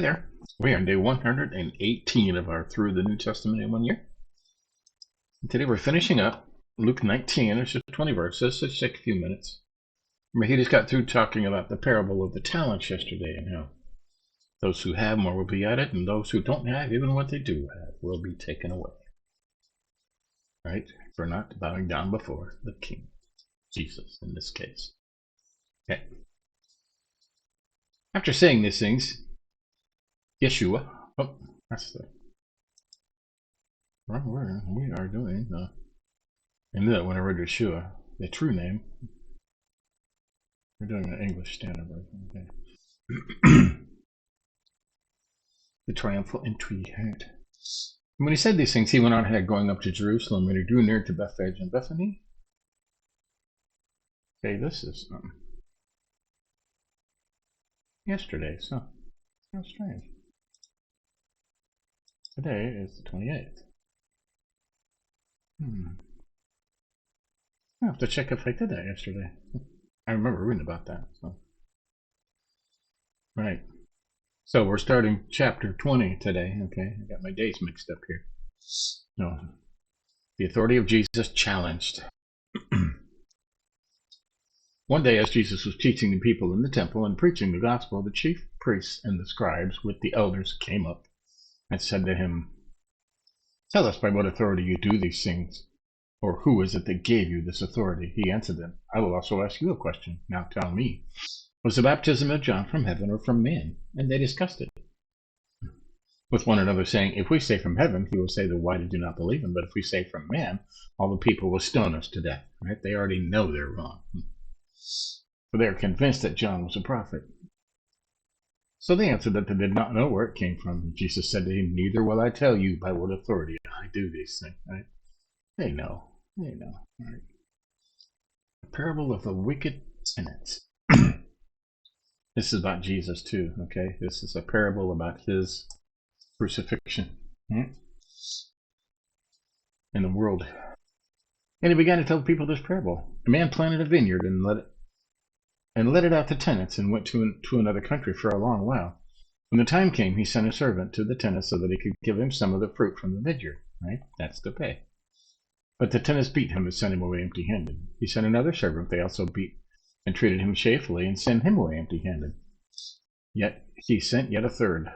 Hi there. We are on day 118 of our Through the New Testament in 1 Year. And today we're finishing up Luke 19. It's just 20 verses, so just take a few minutes. Remember, he just got through talking about the parable of the talents yesterday and how those who have more will be added, and those who don't have, even what they do have, will be taken away. Right? For not bowing down before the King, Jesus in this case. Okay. After saying these things, Yeshua, that's the wrong word. We are doing and then when I read Yeshua, the true name, we're doing an English Standard Version. Okay. The triumphal entry. Right. When he said these things, he went on ahead, going up to Jerusalem, and he drew near to Bethphage and Bethany. Okay, this is yesterday, so how strange. Today is the 28th. I have to check if I did that yesterday. I remember reading about that. So. Right. So we're starting chapter 20 today. Okay, I got my days mixed up here. No, the authority of Jesus challenged. One day, as Jesus was teaching the people in the temple and preaching the gospel, the chief priests and the scribes with the elders came up and said to him, "Tell us by what authority you do these things, or who is it that gave you this authority?" He answered them, "I will also ask you a question. Now tell me, was the baptism of John from heaven or from man?" And they discussed it with one another, saying, "If we say from heaven, he will say, then why did you not believe him? But if we say from man, all the people will stone us to death." Right? They already know they're wrong. For they are convinced that John was a prophet. So they answered that they did not know where it came from. Jesus said to him, "Neither will I tell you by what authority I do these things." Right? They know. They know. Right? The parable of the wicked tenants. This is about Jesus too. Okay, this is a parable about his crucifixion. Right? In the world. And he began to tell people this parable. A man planted a vineyard and let it out to tenants and went to another country for a long while. When the time came, he sent a servant to the tenants so that he could give him some of the fruit from the vineyard. Right? That's the pay. But the tenants beat him and sent him away empty-handed. He sent another servant. They also beat and treated him shamefully and sent him away empty-handed. Yet he sent yet a third.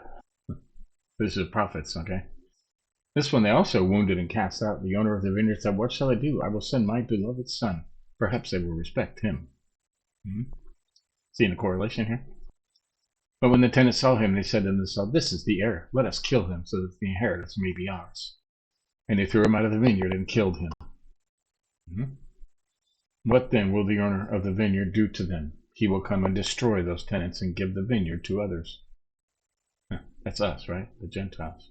This is prophets, okay? This one they also wounded and cast out. The owner of the vineyard said, "What shall I do? I will send my beloved son. Perhaps they will respect him." Seeing a correlation here? But when the tenants saw him, they said to themselves, "This is the heir. Let us kill him so that the inheritance may be ours." And they threw him out of the vineyard and killed him. What then will the owner of the vineyard do to them? He will come and destroy those tenants and give the vineyard to others. That's us, right? The Gentiles.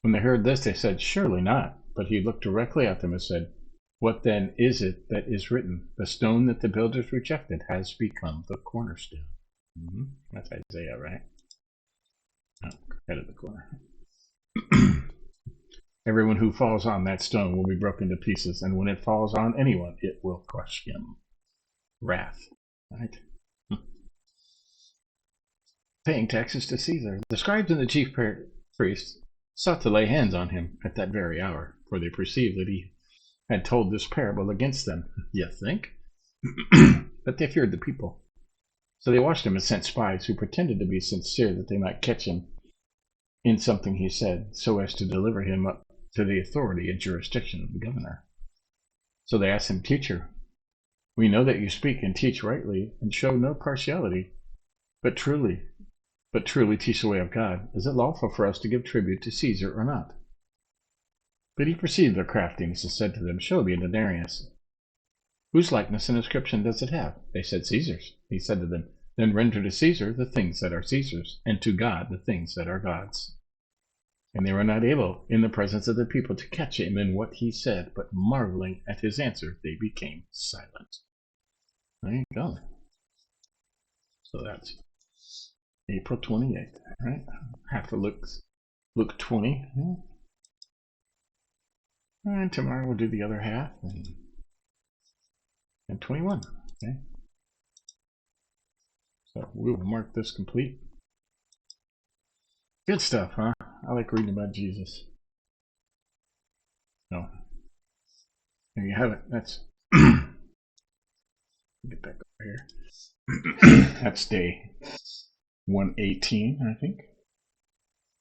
When they heard this, they said, "Surely not." But he looked directly at them and said, "What then is it that is written? The stone that the builders rejected has become the cornerstone." That's Isaiah, right? Oh, head of the corner. Everyone who falls on that stone will be broken to pieces, and when it falls on anyone, it will crush him. Wrath, right? Paying taxes to Caesar. The scribes and the chief priests sought to lay hands on him at that very hour, for they perceived that he had told this parable against them. You think? But they feared the people. So they watched him and sent spies who pretended to be sincere that they might catch him in something he said, so as to deliver him up to the authority and jurisdiction of the governor. So they asked him, "Teacher, we know that you speak and teach rightly and show no partiality, but truly teach the way of God. Is it lawful for us to give tribute to Caesar or not?" But he perceived their craftiness and said to them, "Show me the denarius. Whose likeness and inscription does it have?" They said, "Caesar's." He said to them, "Then render to Caesar the things that are Caesar's, and to God the things that are God's." And they were not able, in the presence of the people, to catch him in what he said, but marveling at his answer, they became silent. There you go. So that's April 28th, right? Half of Luke 20. And tomorrow we'll do the other half, and 21. Okay. So we will mark this complete. Good stuff, huh? I like reading about Jesus. So, there you have it. That's get back over here. That's day 118, I think.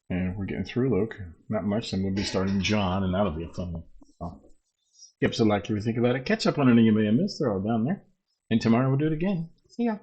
And we're getting through Luke. Not much, then we'll be starting John, and that'll be a fun one. So, give us a like if you think about it. Catch up on anything you may have missed. They're all down there. And tomorrow we'll do it again. See ya.